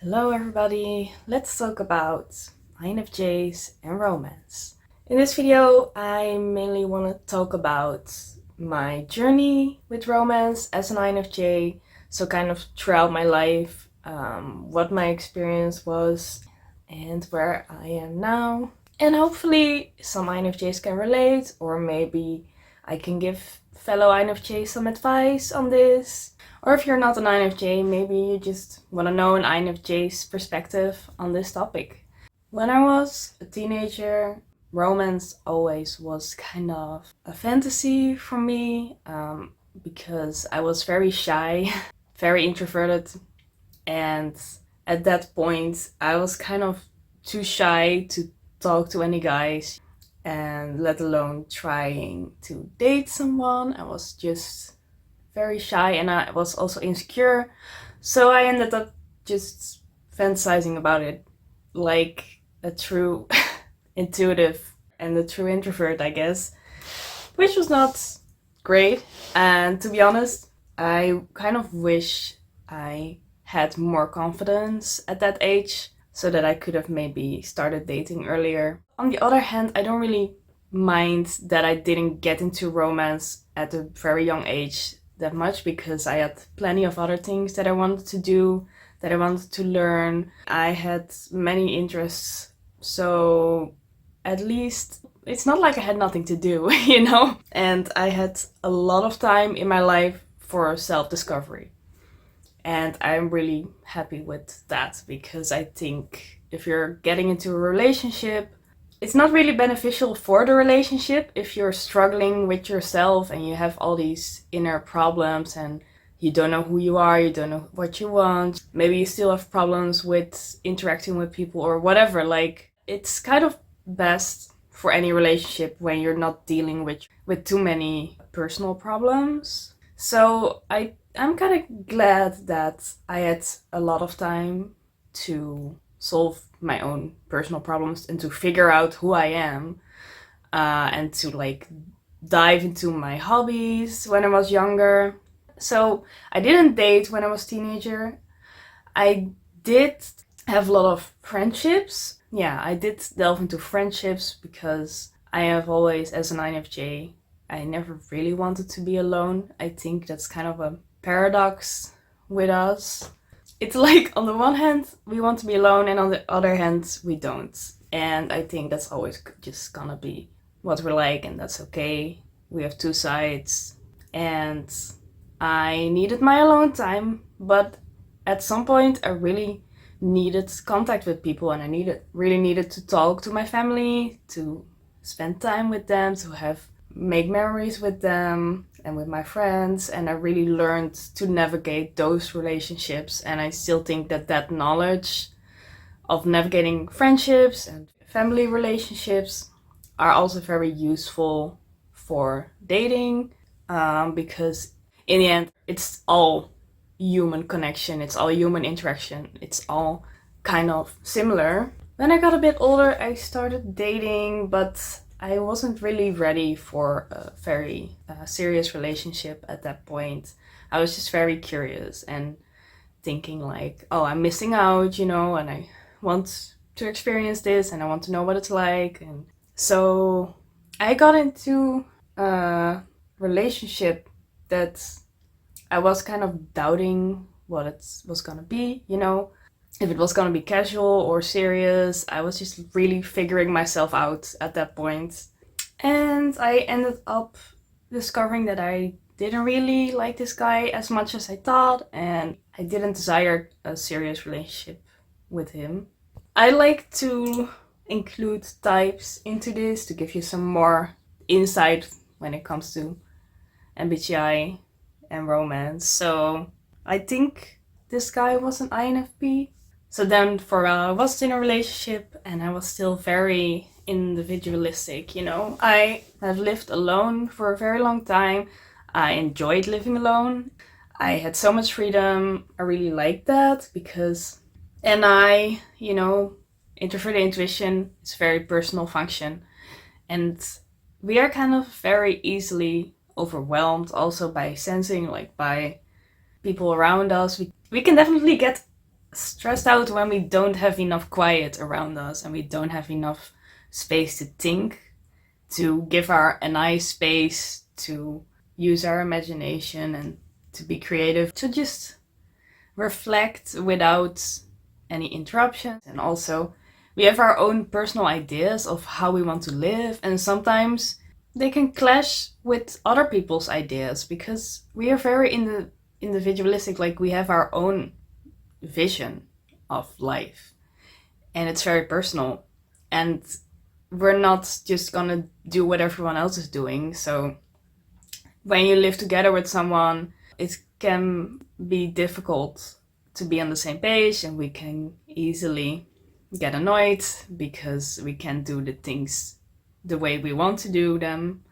Hello everybody, let's talk about INFJs and romance. In this video, I mainly want to talk about my journey with romance as an INFJ, so kind of throughout my life, what my experience was and where I am now. And hopefully some INFJs can relate, or maybe I can give fellow INFJs some advice on this. Or if you're not an INFJ, maybe you just want to know an INFJ's perspective on this topic. When I was a teenager, romance always was kind of a fantasy for me because I was very shy, very introverted, and at that point I was kind of too shy to talk to any guys and let alone trying to date someone. I was just very shy and I was also insecure, so I ended up just fantasizing about it like a true intuitive and a true introvert, I guess, which was not great. And to be honest, I kind of wish I had more confidence at that age so that I could have maybe started dating earlier. On the other hand, I don't really mind that I didn't get into romance at a very young age that much, because I had plenty of other things that I wanted to do, that I wanted to learn. I had many interests, so at least it's not like I had nothing to do, you know? And I had a lot of time in my life for self-discovery. And I'm really happy with that, because I think if you're getting into a relationship, it's not really beneficial for the relationship if you're struggling with yourself and you have all these inner problems and you don't know who you are, you don't know what you want. Maybe you still have problems with interacting with people or whatever. Like, it's kind of best for any relationship when you're not dealing with too many personal problems. So I'm kind of glad that I had a lot of time to solve my own personal problems and to figure out who I am, and to like dive into my hobbies when I was younger. So I didn't date when I was a teenager. I did have a lot of friendships. Yeah, I did delve into friendships because I have always, as an INFJ, I never really wanted to be alone. I think that's kind of a paradox with us. It's like, on the one hand, we want to be alone, and on the other hand, we don't. And I think that's always just gonna be what we're like, and that's okay. We have two sides. And I needed my alone time, but at some point, I really needed contact with people, and I really needed to talk to my family, to spend time with them, to make memories with them and with my friends. And I really learned to navigate those relationships, and I still think that knowledge of navigating friendships and family relationships are also very useful for dating, because in the end it's all human connection, it's all human interaction, it's all kind of similar. When I got a bit older, I started dating, but I wasn't really ready for a very serious relationship at that point. I was just very curious and thinking like, oh, I'm missing out, you know, and I want to experience this and I want to know what it's like. And so I got into a relationship that I was kind of doubting what it was gonna be, you know, if it was gonna be casual or serious. I was just really figuring myself out at that point. And I ended up discovering that I didn't really like this guy as much as I thought, and I didn't desire a serious relationship with him. I like to include types into this to give you some more insight when it comes to MBTI and romance. So I think this guy was an INFP. So then for a while I was in a relationship and I was still very individualistic, you know. I have lived alone for a very long time. I enjoyed living alone. I had so much freedom. I really liked that because, you know, introverted intuition is a very personal function. And we are kind of very easily overwhelmed also by sensing, like by people around us. We can definitely get stressed out when we don't have enough quiet around us and we don't have enough space to think, to give a nice space to use our imagination and to be creative, to just reflect without any interruptions. And also, we have our own personal ideas of how we want to live, and sometimes they can clash with other people's ideas because we are very individualistic, like we have our own vision of life and it's very personal, and we're not just gonna do what everyone else is doing. So when you live together with someone, it can be difficult to be on the same page, and we can easily get annoyed because we can't do the things the way we want to do them.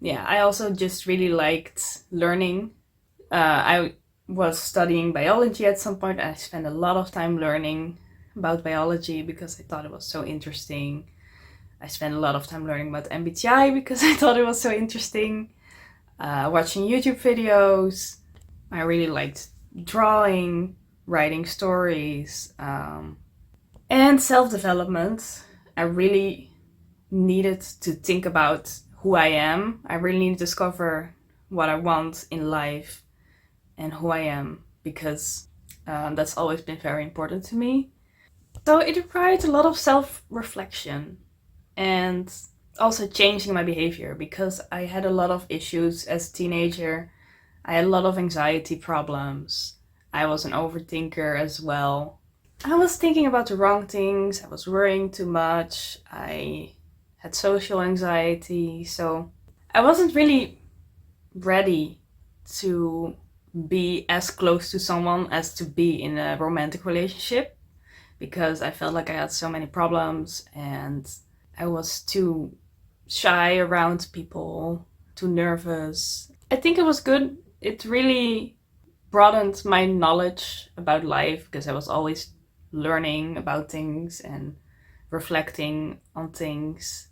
Yeah, I also just really liked learning. I was studying biology at some point, and I spent a lot of time learning about biology because I thought it was so interesting. I spent a lot of time learning about MBTI because I thought it was so interesting. Watching YouTube videos. I really liked drawing, writing stories, and self-development. I really needed to think about who I am. I really need to discover what I want in life and who I am, because that's always been very important to me. So it required a lot of self-reflection and also changing my behavior, because I had a lot of issues as a teenager. I had a lot of anxiety problems. I was an overthinker as well. I was thinking about the wrong things. I was worrying too much. I had social anxiety. So I wasn't really ready to be as close to someone as to be in a romantic relationship, because I felt like I had so many problems and I was too shy around people, too nervous. I think it was good. It really broadened my knowledge about life because I was always learning about things and reflecting on things.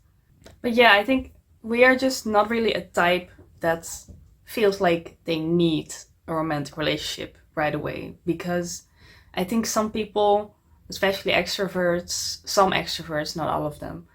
But yeah, I think we are just not really a type that feels like they need a romantic relationship right away, because I think some people, especially extroverts, some extroverts, not all of them,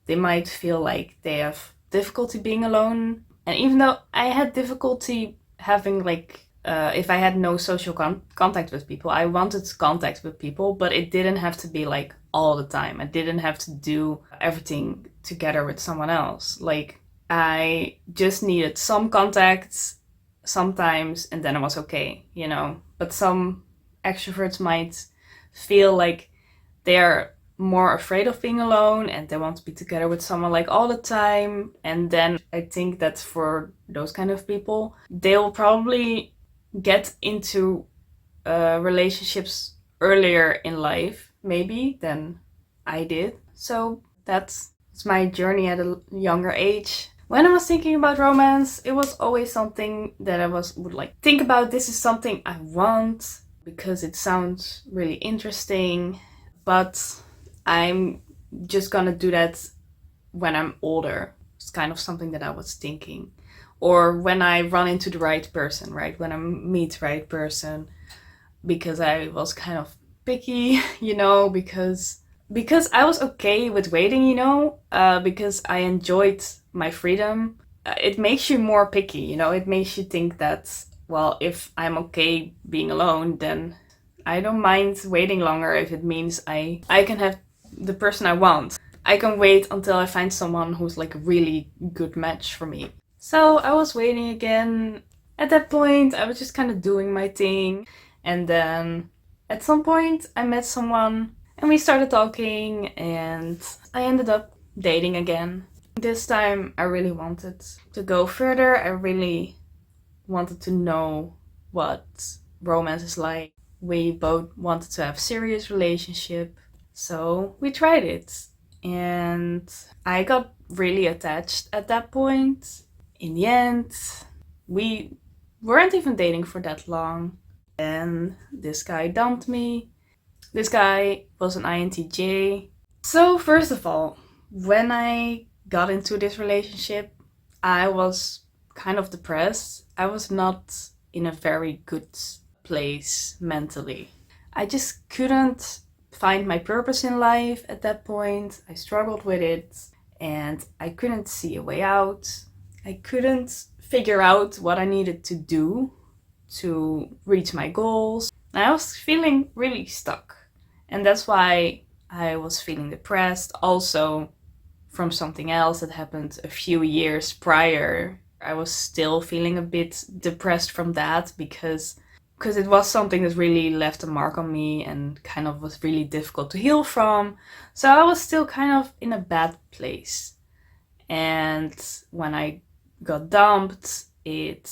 they might feel like they have difficulty being alone. And even though I had difficulty having if I had no social contact with people, I wanted contact with people, but it didn't have to be like all the time. I didn't have to do everything together with someone else. Like, I just needed some contacts sometimes and then it was okay, you know. But some extroverts might feel like they're more afraid of being alone and they want to be together with someone like all the time. And then I think that for those kind of people, they'll probably get into relationships earlier in life, maybe, than I did. So that's my journey at a younger age. When I was thinking about romance, it was always something that I would like think about. This is something I want because it sounds really interesting, but I'm just gonna do that when I'm older. It's kind of something that I was thinking. Or when I run into the right person, right? When I meet the right person, because I was kind of picky, you know, because I was okay with waiting, you know, because I enjoyed my freedom. It makes you more picky, you know. It makes you think that, well, if I'm okay being alone, then I don't mind waiting longer if it means I can have the person I want. I can wait until I find someone who's like a really good match for me. So I was waiting again. At that point, I was just kind of doing my thing. And then at some point, I met someone and we started talking and I ended up dating again. This time, I really wanted to go further. I really wanted to know what romance is like. We both wanted to have a serious relationship. So we tried it. And I got really attached at that point. In the end, we weren't even dating for that long. And this guy dumped me. This guy was an INTJ. So first of all, when I got into this relationship, I was kind of depressed. I was not in a very good place mentally. I just couldn't find my purpose in life at that point. I struggled with it and I couldn't see a way out. I couldn't figure out what I needed to do to reach my goals. And I was feeling really stuck. And that's why I was feeling depressed. Also, from something else that happened a few years prior, I was still feeling a bit depressed from that because it was something that really left a mark on me and kind of was really difficult to heal from. So I was still kind of in a bad place. And when I got dumped, it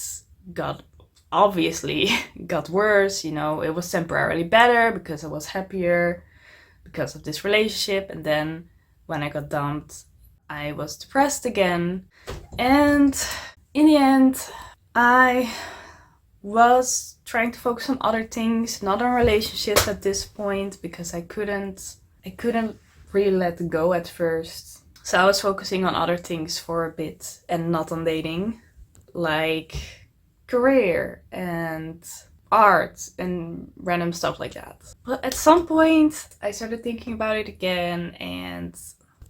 obviously got worse. It was temporarily better because I was happier because of this relationship. And then when I got dumped, I was depressed again. And in the end, I was trying to focus on other things, not on relationships at this point, because I couldn't really let go at first. So I was focusing on other things for a bit and not on dating, like career and art and random stuff like that. But at some point I started thinking about it again and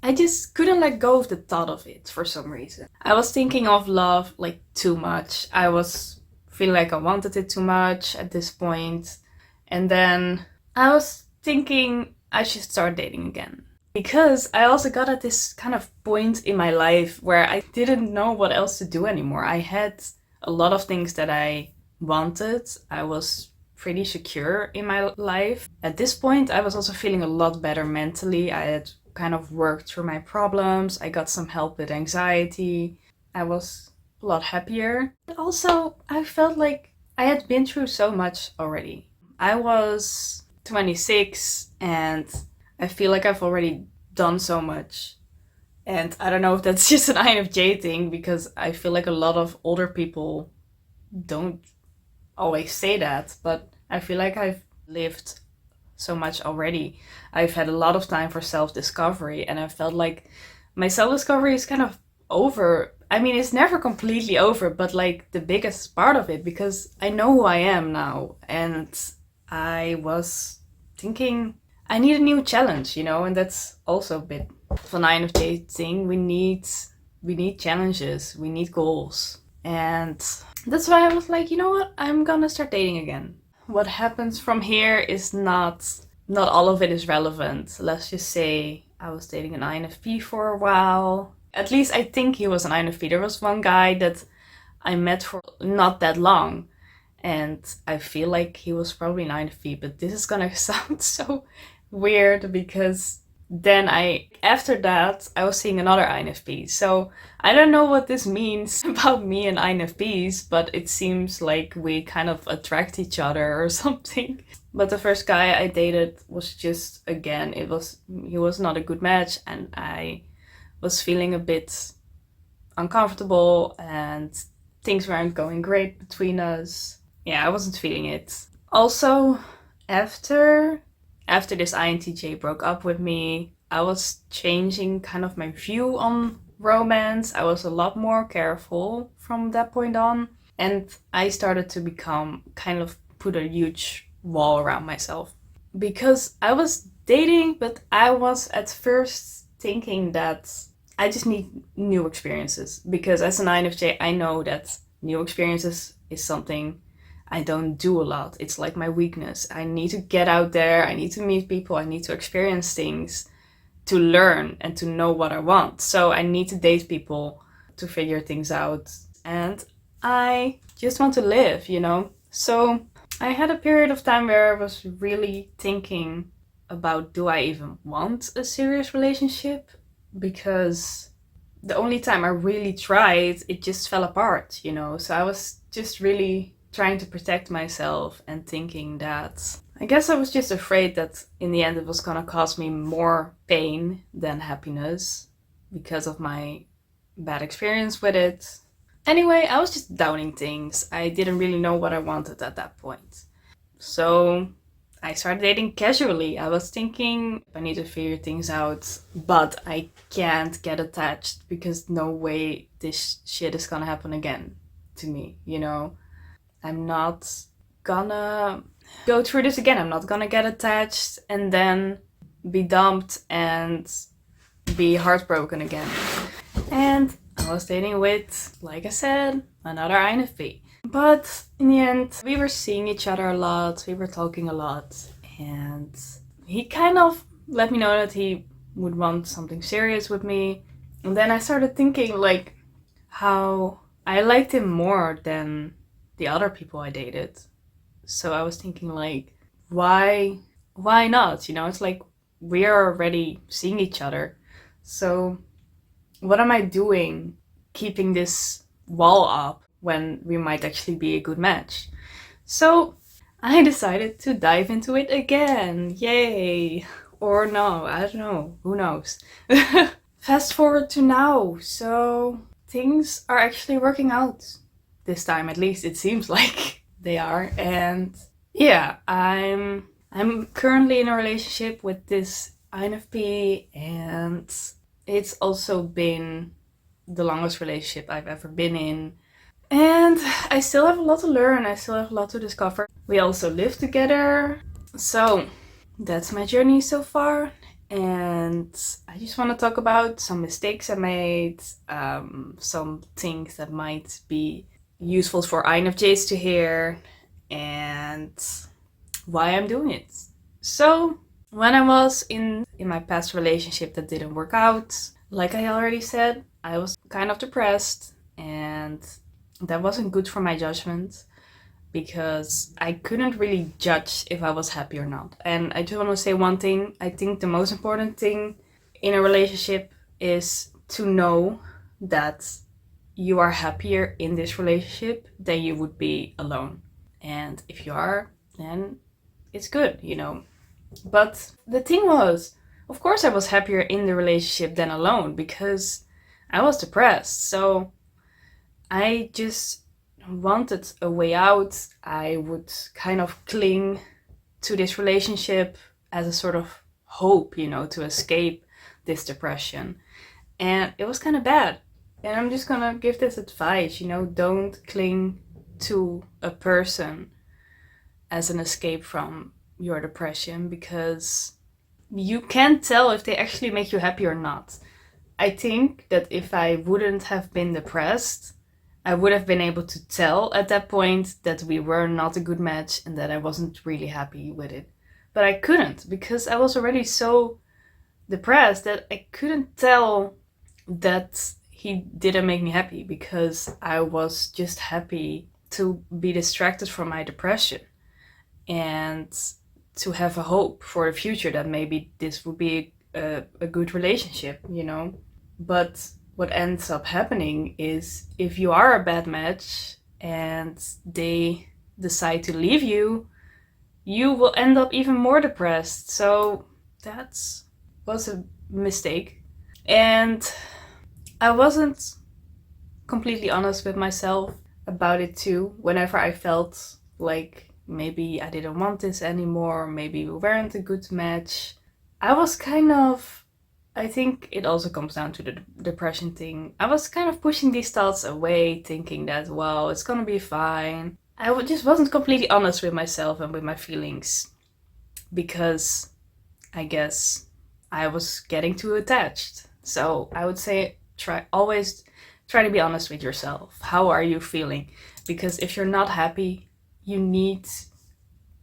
I just couldn't let go of the thought of it for some reason. I was thinking of love like too much. I was feeling like I wanted it too much at this point. And then I was thinking I should start dating again. Because I also got at this kind of point in my life where I didn't know what else to do anymore. I had a lot of things that I wanted. I was pretty secure in my life. At this point, I was also feeling a lot better mentally. I had kind of worked through my problems. I got some help with anxiety. I was a lot happier. But also, I felt like I had been through so much already. I was 26 and I feel like I've already done so much. And I don't know if that's just an INFJ thing, because I feel like a lot of older people don't always say that, but I feel like I've lived so much already. I've had a lot of time for self-discovery, and I felt like my self-discovery is kind of over. I mean, it's never completely over, but like the biggest part of it, because I know who I am now, and I was thinking I need a new challenge, and that's also a bit of an INFJ thing. We need challenges, we need goals. And that's why I was like, you know what, I'm gonna start dating again. What happens from here is not all of it is relevant. Let's just say I was dating an INFP for a while. At least I think he was an INFP. There was one guy that I met for not that long, and I feel like he was probably an INFP, but this is gonna sound so weird because then after that I was seeing another INFP. So I don't know what this means about me and INFPs, but it seems like we kind of attract each other or something. But the first guy I dated was just, again, he was not a good match, and I was feeling a bit uncomfortable and things weren't going great between us. Yeah, I wasn't feeling it. Also, after this INTJ broke up with me, I was changing kind of my view on romance. I was a lot more careful from that point on. And I started to put a huge wall around myself. Because I was dating, but I was at first thinking that I just need new experiences. Because as an INFJ, I know that new experiences is something I don't do a lot. It's like my weakness. I need to get out there. I need to meet people. I need to experience things to learn and to know what I want. So I need to date people to figure things out. And I just want to live, So I had a period of time where I was really thinking about, do I even want a serious relationship? Because the only time I really tried, it just fell apart, So I was just really trying to protect myself and thinking that I guess I was just afraid that in the end it was gonna cause me more pain than happiness because of my bad experience with it. Anyway, I was just doubting things. I didn't really know what I wanted at that point. So I started dating casually. I was thinking I need to figure things out, but I can't get attached because no way this shit is gonna happen again to me, I'm not gonna go through this again. I'm not gonna get attached and then be dumped and be heartbroken again. And I was dating with, like I said, another INFP. But in the end, we were seeing each other a lot, we were talking a lot, and he kind of let me know that he would want something serious with me. And then I started thinking, like, how I liked him more than the other people I dated. So I was thinking, like, why not? You know, it's like we are already seeing each other. So what am I doing keeping this wall up when we might actually be a good match? So I decided to dive into it again. Yay! Or no, I don't know. Who knows? Fast forward to now. So things are actually working out. This time, at least, it seems like they are. And yeah, I'm currently in a relationship with this INFP, and it's also been the longest relationship I've ever been in. And I still have a lot to learn, I still have a lot to discover. We also live together. So that's my journey so far. And I just want to talk about some mistakes I made, some things that might be useful for INFJs to hear, and why I'm doing it. So when I was in my past relationship that didn't work out, like I already said, I was kind of depressed, and that wasn't good for my judgment because I couldn't really judge if I was happy or not. And I just want to say one thing. I think the most important thing in a relationship is to know that you are happier in this relationship than you would be alone. And if you are, then it's good, you know. But the thing was, of course I was happier in the relationship than alone because I was depressed. So I just wanted a way out. I would kind of cling to this relationship as a sort of hope, you know, to escape this depression. And it was kind of bad. And I'm just gonna give this advice, you know, don't cling to a person as an escape from your depression, because you can't tell if they actually make you happy or not. I think that if I wouldn't have been depressed, I would have been able to tell at that point that we were not a good match and that I wasn't really happy with it. But I couldn't, because I was already so depressed that I couldn't tell that he didn't make me happy, because I was just happy to be distracted from my depression and to have a hope for the future that maybe this would be a good relationship, you know. But what ends up happening is if you are a bad match and they decide to leave you, you will end up even more depressed. So that was a mistake. And I wasn't completely honest with myself about it too. Whenever I felt like maybe I didn't want this anymore, maybe we weren't a good match, I was kind of, I think it also comes down to the depression thing. I was kind of pushing these thoughts away, thinking that, well, it's gonna be fine. I just wasn't completely honest with myself and with my feelings, because I guess I was getting too attached. So I would say always try to be honest with yourself. How are you feeling? Because if you're not happy, you need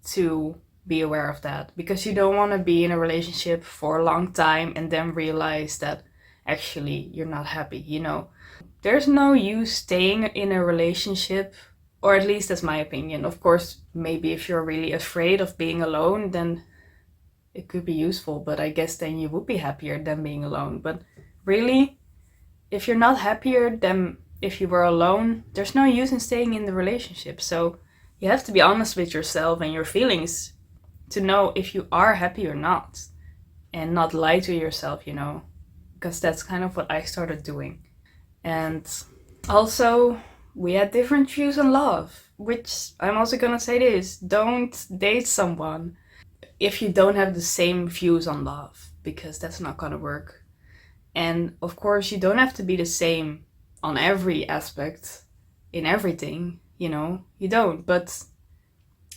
to be aware of that, because you don't want to be in a relationship for a long time and then realize that actually you're not happy, you know. There's no use staying in a relationship, or at least that's my opinion. Of course, maybe if you're really afraid of being alone, then it could be useful, but I guess then you would be happier than being alone. But really, if you're not happier than if you were alone, there's no use in staying in the relationship. So you have to be honest with yourself and your feelings to know if you are happy or not, and not lie to yourself, you know, because that's kind of what I started doing. And also, we had different views on love, which I'm also gonna say this: don't date someone if you don't have the same views on love, because that's not gonna work. And of course, you don't have to be the same on every aspect, in everything, you know, you don't. But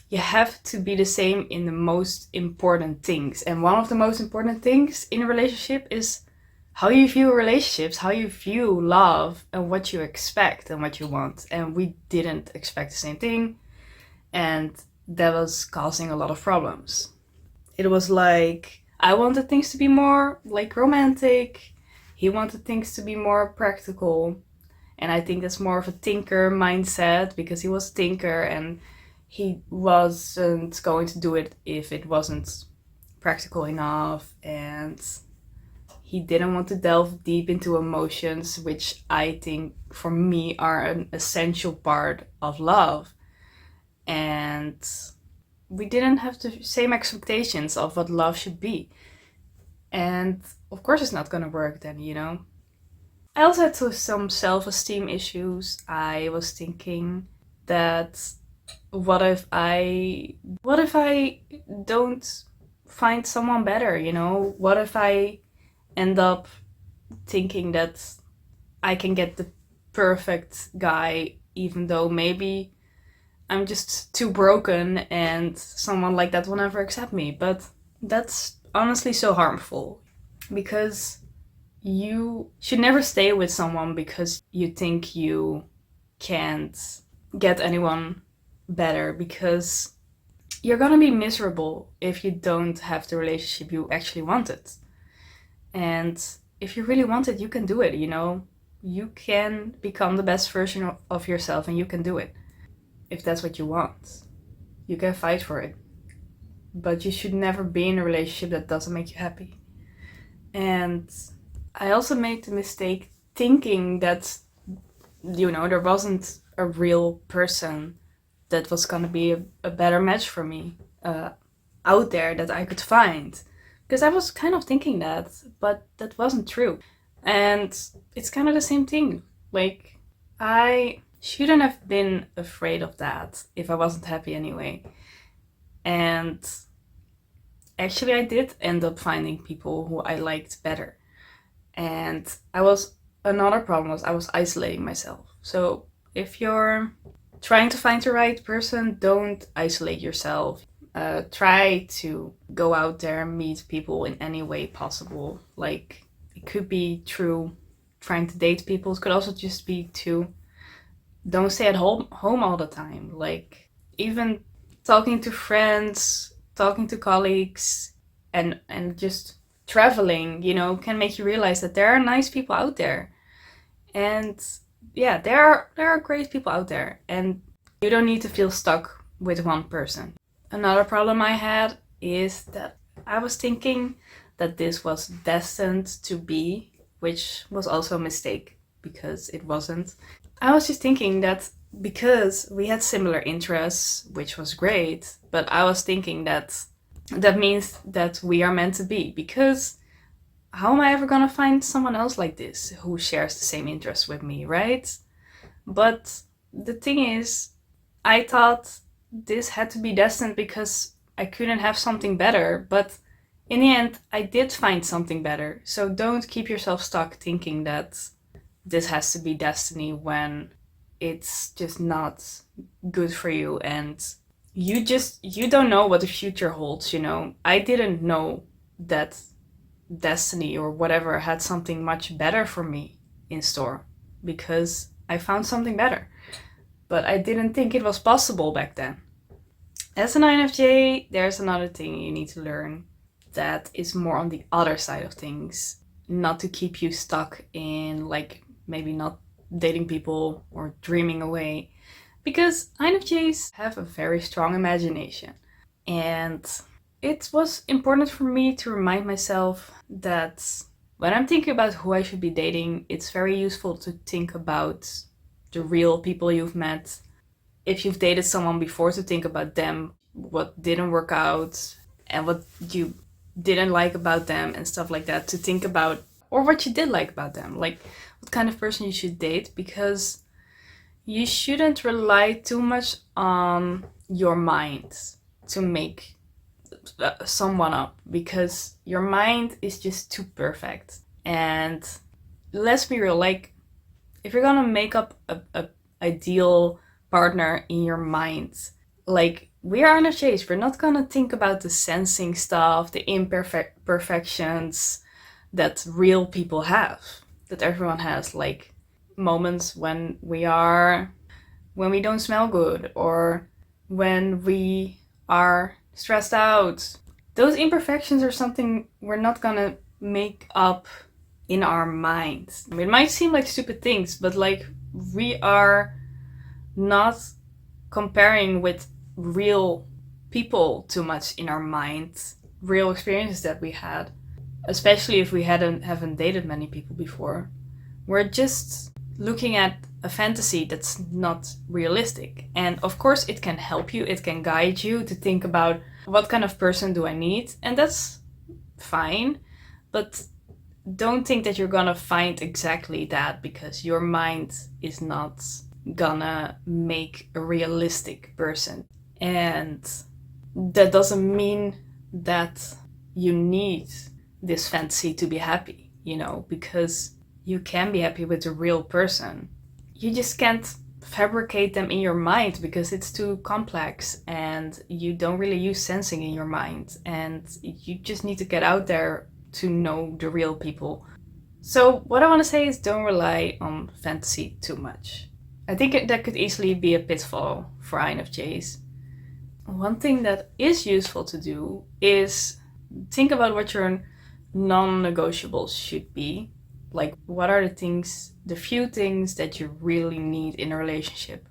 you have to be the same in the most important things. And one of the most important things in a relationship is how you view relationships, how you view love, and what you expect and what you want. And we didn't expect the same thing, and that was causing a lot of problems. It was like, I wanted things to be more like romantic, he wanted things to be more practical, and I think that's more of a thinker mindset, because he was a thinker and he wasn't going to do it if it wasn't practical enough, and he didn't want to delve deep into emotions, which I think for me are an essential part of love. And we didn't have the same expectations of what love should be. And of course it's not gonna work then, you know? I also had some self-esteem issues. I was thinking that what if I don't find someone better, you know? What if I end up thinking that I can get the perfect guy, even though maybe I'm just too broken and someone like that will never accept me. But that's honestly so harmful, because you should never stay with someone because you think you can't get anyone better, because you're gonna be miserable if you don't have the relationship you actually wanted. And if you really want it, you can do it, you know? You can become the best version of yourself, and you can do it. If that's what you want, you can fight for it. But you should never be in a relationship that doesn't make you happy. And I also made the mistake thinking that, you know, there wasn't a real person that was gonna be a better match for me out there that I could find. Because I was kind of thinking that, but that wasn't true. And it's kind of the same thing. Like, I shouldn't have been afraid of that if I wasn't happy anyway. And actually, I did end up finding people who I liked better. And another problem was I was isolating myself. So if you're trying to find the right person, don't isolate yourself. Try to go out there and meet people in any way possible. Like, it could be through trying to date people. It could also just be to don't stay at home all the time. Like, even talking to friends, talking to colleagues, and just traveling, you know, can make you realize that there are nice people out there. And yeah, there are great people out there, and you don't need to feel stuck with one person. Another problem I had is that I was thinking that this was destined to be, which was also a mistake, because it wasn't. I was just thinking that because we had similar interests, which was great, but I was thinking that means that we are meant to be, because how am I ever gonna find someone else like this who shares the same interests with me, right? But the thing is, I thought this had to be destined because I couldn't have something better, but in the end, I did find something better. So don't keep yourself stuck thinking that this has to be destiny when it's just not good for you, and you don't know what the future holds, you know. I didn't know that destiny or whatever had something much better for me in store, because I found something better. But I didn't think it was possible back then. As an INFJ, there's another thing you need to learn that is more on the other side of things, not to keep you stuck in, like, maybe not dating people or dreaming away, because INFJs have a very strong imagination. And it was important for me to remind myself that when I'm thinking about who I should be dating, it's very useful to think about the real people you've met. If you've dated someone before, to think about them, what didn't work out, and what you didn't like about them and stuff like that, to think about, or what you did like about them, like what kind of person you should date, because you shouldn't rely too much on your mind to make someone up, because your mind is just too perfect. And let's be real, like, if you're gonna make up a ideal partner in your mind, like, we are INFJs. We're not gonna think about the sensing stuff, the imperfections that real people have, that everyone has, like moments when we don't smell good, or when we are stressed out. Those imperfections are something we're not gonna make up in our minds. It might seem like stupid things, but like we are not comparing with real people too much in our mind, real experiences that we had, especially if we haven't dated many people before. We're just looking at a fantasy that's not realistic. And of course it can help you, it can guide you to think about what kind of person do I need, and that's fine, but don't think that you're gonna find exactly that, because your mind is not gonna make a realistic person. And that doesn't mean that you need this fantasy to be happy, because you can be happy with a real person. You just can't fabricate them in your mind because it's too complex and you don't really use sensing in your mind, and you just need to get out there to know the real people. So what I want to say is, don't rely on fantasy too much. I think that could easily be a pitfall for INFJs. One thing that is useful to do is think about what your non-negotiables should be. Like, what are the few things that you really need in a relationship?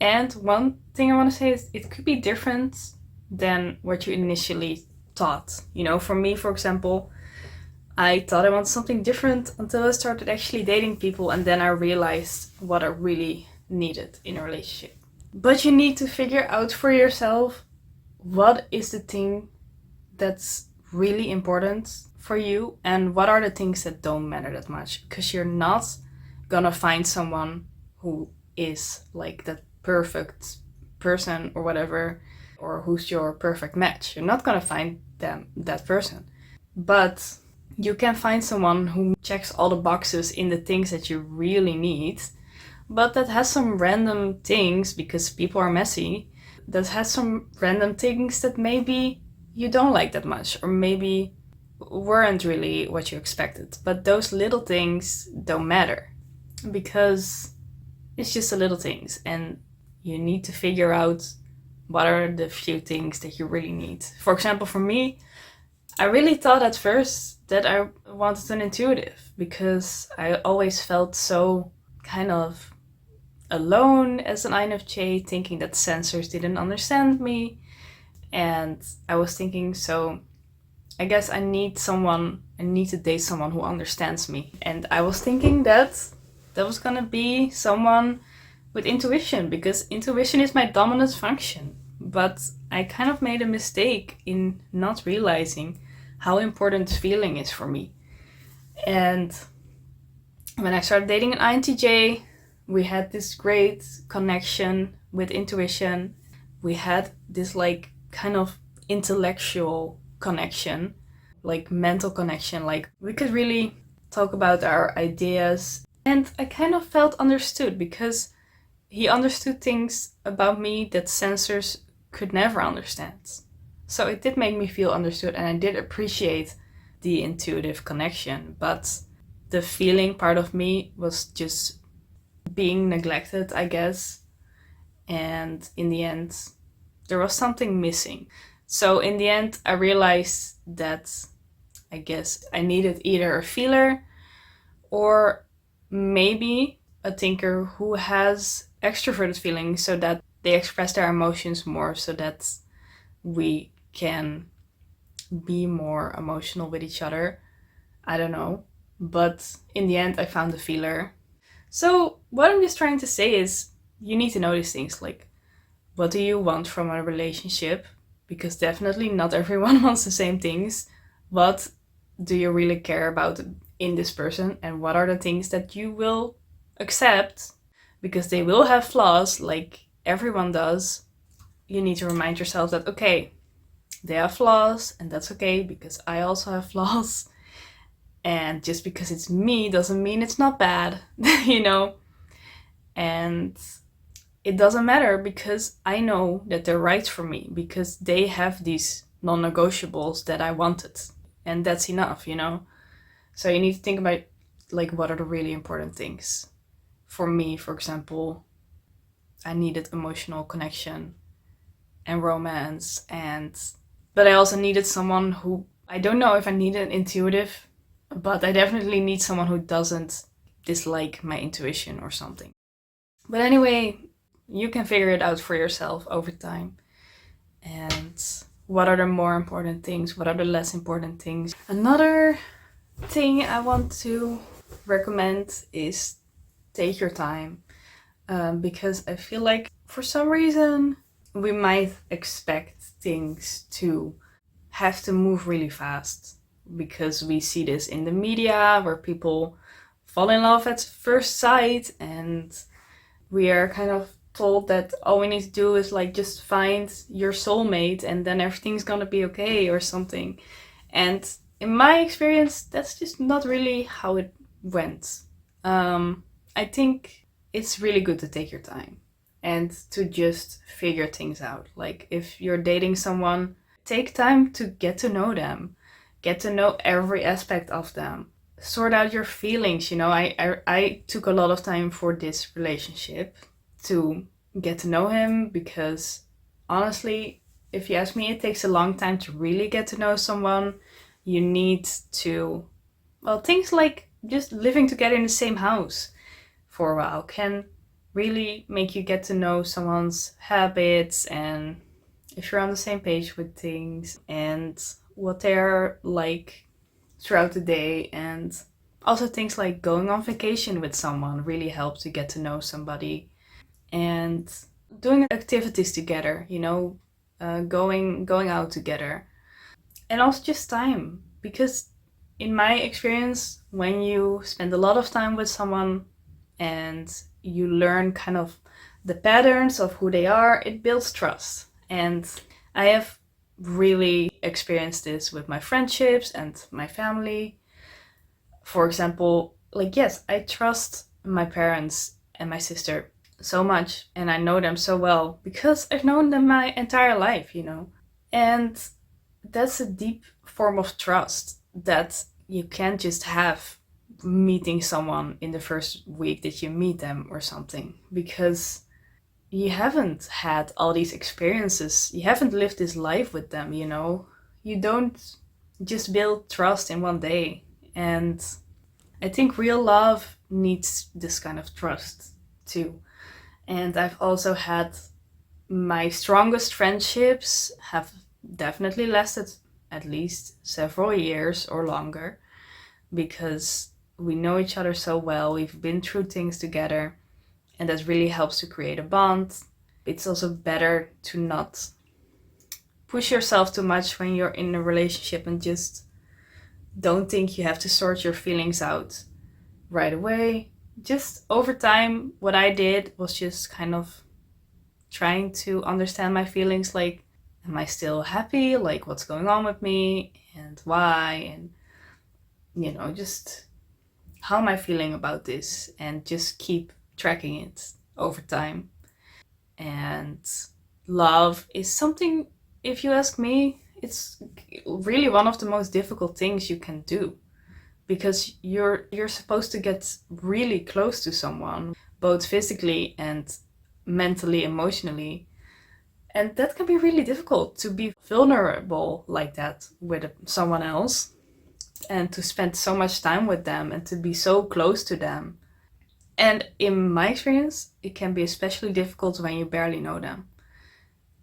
And one thing I want to say is, it could be different than what you initially thought. For me, for example, I thought I wanted something different until I started actually dating people, and then I realized what I really needed in a relationship. But you need to figure out for yourself, what is the thing that's really important for you, and what are the things that don't matter that much, because you're not gonna find someone who is like that perfect person or whatever, or who's your perfect match. You're not gonna find that person, but you can find someone who checks all the boxes in the things that you really need, but that has some random things, because people are messy, that has some random things that maybe you don't like that much, or maybe weren't really what you expected. But those little things don't matter, because it's just the little things, and you need to figure out what are the few things that you really need. For example, for me, I really thought at first that I wanted an intuitive, because I always felt so kind of alone as an INFJ, thinking that sensors didn't understand me. And I was thinking, so I guess I need to date someone who understands me. And I was thinking that was gonna be someone with intuition, because intuition is my dominant function. But I kind of made a mistake in not realizing how important feeling is for me. And when I started dating an INTJ, we had this great connection with intuition. We had this like kind of intellectual connection, like mental connection, like we could really talk about our ideas. And I kind of felt understood, because he understood things about me that sensors could never understand. So it did make me feel understood, and I did appreciate the intuitive connection, but the feeling part of me was just being neglected, I guess. And in the end, there was something missing. So in the end, I realized that I guess I needed either a feeler, or maybe a thinker who has extroverted feelings, so that they express their emotions more, so that we can be more emotional with each other. I don't know. But in the end, I found a feeler. So what I'm just trying to say is, you need to know these things, like, what do you want from a relationship? Because definitely not everyone wants the same things. What do you really care about in this person? And what are the things that you will accept? Because they will have flaws, like everyone does. You need to remind yourself that, okay, they have flaws, and that's okay, because I also have flaws. And just because it's me doesn't mean it's not bad, And it doesn't matter because I know that they're right for me, because they have these non-negotiables that I wanted. And that's enough, you know? So you need to think about, like, what are the really important things. For me, for example, I needed emotional connection and romance, but I also needed someone who, I don't know if I needed intuitive, but I definitely need someone who doesn't dislike my intuition or something. But anyway, you can figure it out for yourself over time. And what are the more important things? What are the less important things? Another thing I want to recommend is take your time. Because I feel like for some reason we might expect things to have to move really fast, because we see this in the media where people fall in love at first sight, and we are kind of told that all we need to do is like just find your soulmate and then everything's gonna be okay or something. And in my experience, that's just not really how it went. I think it's really good to take your time and to just figure things out. Like if you're dating someone, take time to get to know them, get to know every aspect of them, sort out your feelings. You know, I took a lot of time for this relationship to get to know him, because honestly, if you ask me, it takes a long time to really get to know someone. You need to, well, things like just living together in the same house for a while can really make you get to know someone's habits, and if you're on the same page with things, and what they're like throughout the day. And also things like going on vacation with someone really help to get to know somebody, and doing activities together, you know, going out together, and also just time. Because in my experience, when you spend a lot of time with someone and you learn kind of the patterns of who they are, it builds trust. And I have really experienced this with my friendships and my family. For example, like, yes, I trust my parents and my sister so much, and I know them so well because I've known them my entire life, you know. And that's a deep form of trust that you can't just have meeting someone in the first week that you meet them or something, because you haven't had all these experiences, you haven't lived this life with them, you know. You don't just build trust in one day. And I think real love needs this kind of trust too. And I've also had my strongest friendships have definitely lasted at least several years or longer, because we know each other so well, we've been through things together, and that really helps to create a bond. It's also better to not push yourself too much when you're in a relationship, and just don't think you have to sort your feelings out right away. Just over time, what I did was just kind of trying to understand my feelings. Like, am I still happy? Like, what's going on with me and why? And, you know, just how am I feeling about this? And just keep tracking it over time. And love is something, if you ask me, it's really one of the most difficult things you can do, because you're supposed to get really close to someone, both physically and mentally, emotionally. And that can be really difficult, to be vulnerable like that with someone else, and to spend so much time with them and to be so close to them. And in my experience, it can be especially difficult when you barely know them.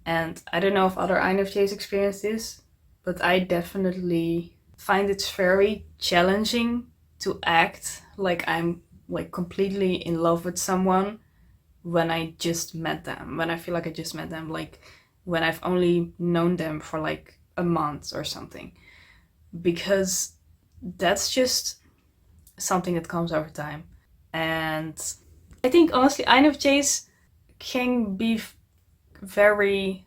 And I don't know if other INFJs experience this, but I definitely find it very challenging to act like I'm like completely in love with someone when I just met them, when I feel like I just met them, like when I've only known them for like a month or something. Because that's just something that comes over time. And I think honestly, INFJs can be very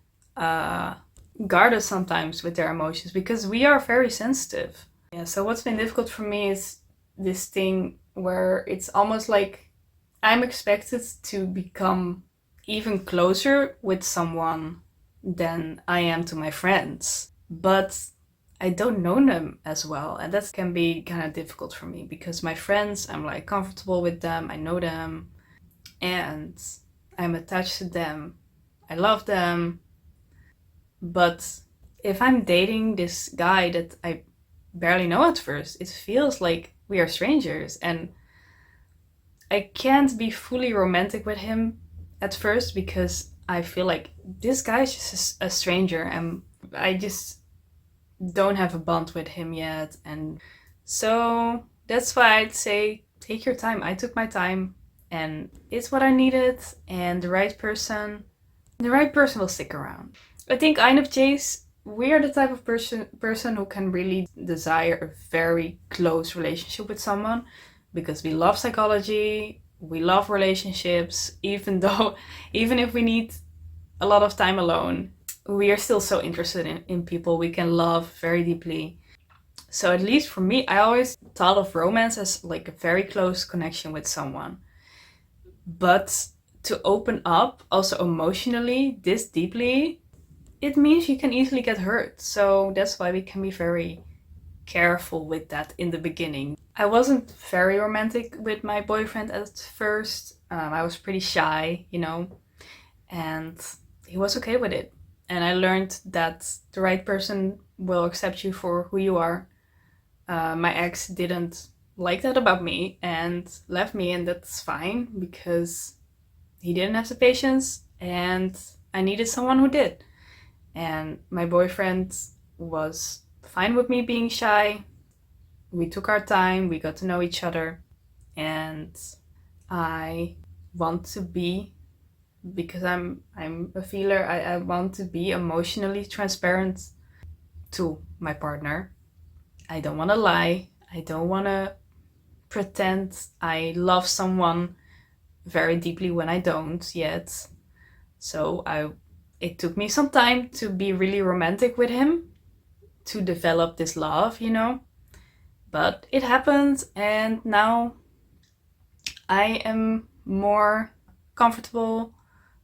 guarded sometimes with their emotions, because we are very sensitive. Yeah, so what's been difficult for me is this thing where it's almost like I'm expected to become even closer with someone than I am to my friends. But I don't know them as well, and that can be kind of difficult for me because my friends, I'm like comfortable with them, I know them, and I'm attached to them. I love them. But if I'm dating this guy that I barely know at first, it feels like we are strangers, and I can't be fully romantic with him at first because I feel like this guy is just a stranger and I just don't have a bond with him yet. And so that's why I'd say take your time. I took my time and it's what I needed, and the right person will stick around. I think INFJs, we are the type of person who can really desire a very close relationship with someone because we love psychology, we love relationships, even if we need a lot of time alone, we are still so interested in people we can love very deeply. So at least for me, I always thought of romance as like a very close connection with someone. But to open up also emotionally this deeply, it means you can easily get hurt. So that's why we can be very careful with that in the beginning. I wasn't very romantic with my boyfriend at first. I was pretty shy, and he was okay with it. And I learned that the right person will accept you for who you are. My ex didn't like that about me and left me, and that's fine because he didn't have the patience and I needed someone who did. And my boyfriend was fine with me being shy. We took our time, we got to know each other, and I want to be, because I'm a feeler, I want to be emotionally transparent to my partner. I don't want to lie. I don't want to pretend I love someone very deeply when I don't yet. So it took me some time to be really romantic with him, to develop this love, But it happened, and now I am more comfortable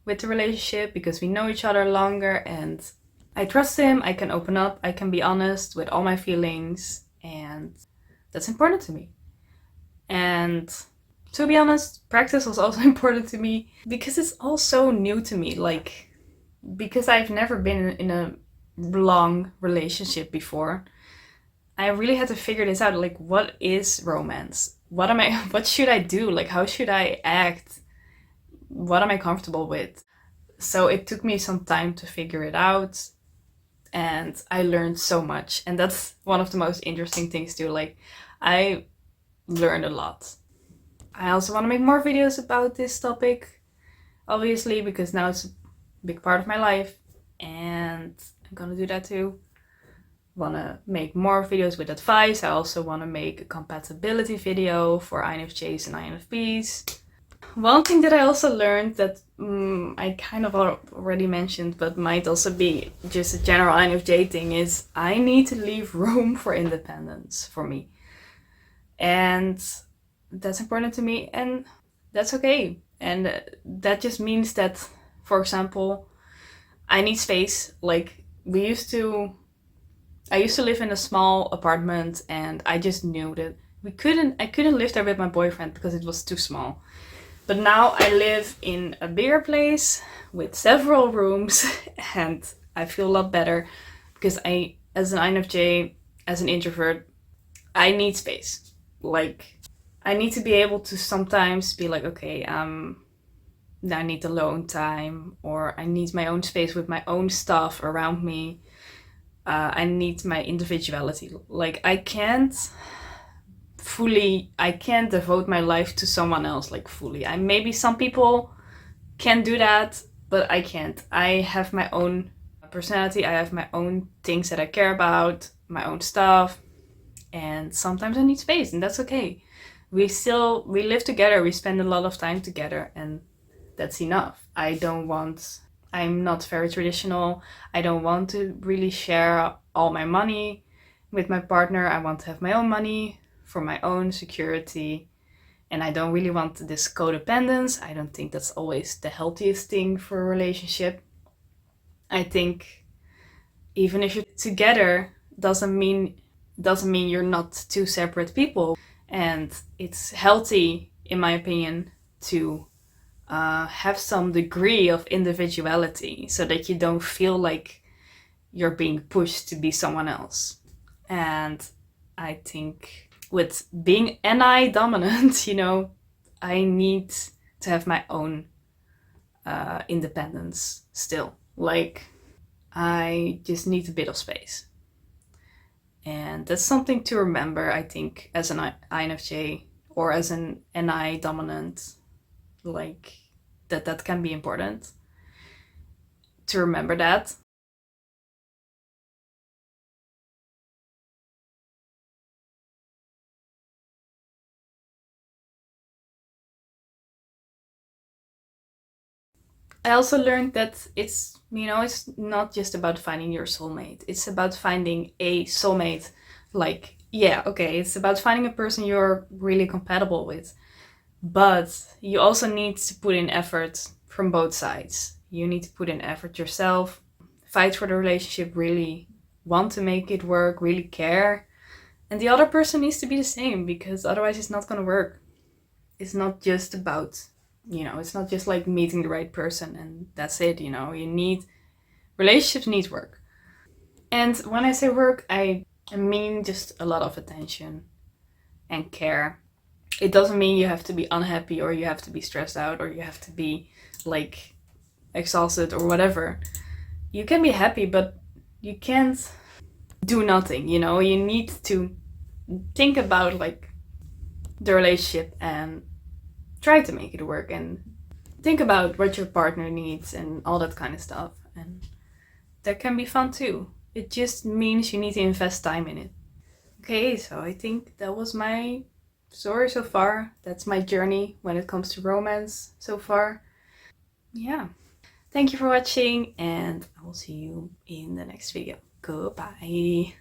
with the relationship because we know each other longer and I trust him, I can open up, I can be honest with all my feelings, and that's important to me. And to be honest, practice was also important to me because it's all so new to me. Like, because I've never been in a long relationship before, I really had to figure this out. Like, what is romance? What should I do? Like, how should I act? What am I comfortable with? So it took me some time to figure it out, and I learned so much. And that's one of the most interesting things too. Like, I learned a lot. I also want to make more videos about this topic, obviously, because now it's a big part of my life, and I'm gonna do that too. Want to make more videos with advice. I also want to make a compatibility video for INFJs and INFPs. One thing that I also learned that I kind of already mentioned, but might also be just a general INFJ thing, is I need to leave room for independence for me. And that's important to me, and that's okay. And that just means that, for example, I need space. Like, I used to live in a small apartment, and I just knew that I couldn't live there with my boyfriend because it was too small. But now I live in a bigger place with several rooms and I feel a lot better because as an INFJ, as an introvert, I need space. Like, I need to be able to sometimes be like, okay, I need alone time, or I need my own space with my own stuff around me. I need my individuality. Like, I can't devote my life to someone else, like, fully. Maybe some people can do that, but I can't. I have my own personality, I have my own things that I care about, my own stuff, and sometimes I need space, and that's okay. We live together, we spend a lot of time together, and that's enough. I'm not very traditional. I don't want to really share all my money with my partner. I want to have my own money for my own security. And I don't really want this codependence. I don't think that's always the healthiest thing for a relationship. I think even if you're together, doesn't mean you're not two separate people. And it's healthy, in my opinion, to have some degree of individuality so that you don't feel like you're being pushed to be someone else. And I think with being NI dominant, I need to have my own independence still. Like, I just need a bit of space. And that's something to remember, I think, as an INFJ or as an NI dominant, like that can be important to remember that. I also learned that it's not just about finding your soulmate. It's about finding a soulmate. Like, yeah, okay, it's about finding a person you're really compatible with. But you also need to put in effort from both sides. You need to put in effort yourself, fight for the relationship, really want to make it work, really care. And the other person needs to be the same, because otherwise it's not going to work. It's not just about, it's not just like meeting the right person and that's it, relationships need work. And when I say work, I mean just a lot of attention and care. It doesn't mean you have to be unhappy or you have to be stressed out or you have to be like exhausted or whatever. You can be happy, but you can't do nothing, You need to think about like the relationship and try to make it work and think about what your partner needs and all that kind of stuff. And that can be fun too. It just means you need to invest time in it. Okay, so I think that was my story so far. That's my journey when it comes to romance so far. Yeah. Thank you for watching, and I will see you in the next video. Goodbye.